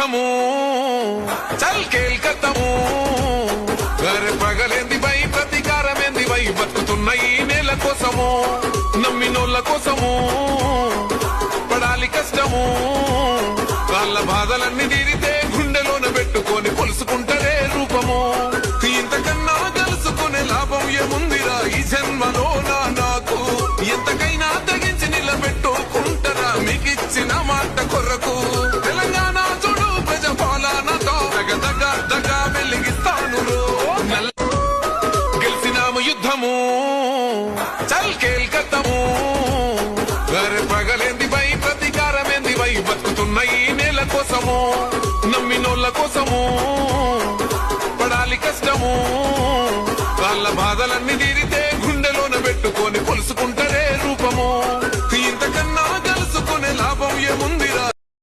యుద్ధము చల్ కేల్కతము గరే పగలేంది by ప్రతీకారమేంది by బతుకుతున్న ఈ నేల కోసము నమ్మినోళ్ళ కోసము పడాలి కష్టము వాళ్ళ బాధలన్నీ తీరితే గుండెలోన పెట్టుకొని పొలుసుకుంటారే రూపము ఇంతకన్నా కలుసుకునే లాభం ఏముందిరా ఈ జన్మలో నాకు ఎంతకైనా తెగించి నిలబెట్టుకుంటారా మీకిచ్చిన మాట కొరకు తెలంగాణ చూడు ప్రజ పాలనతో దగా వెలిగిస్తాను గెలిచినాము యుద్ధము చల్ కేల్కతము గరే పగలేంది బై ప్రతీకారమేంది బై బతుకుతున్న ఈ నేల కోసము నమ్మినోళ్ళ కోసము పడాలి కష్టము వాళ్ళ బాధలన్నీ తీరి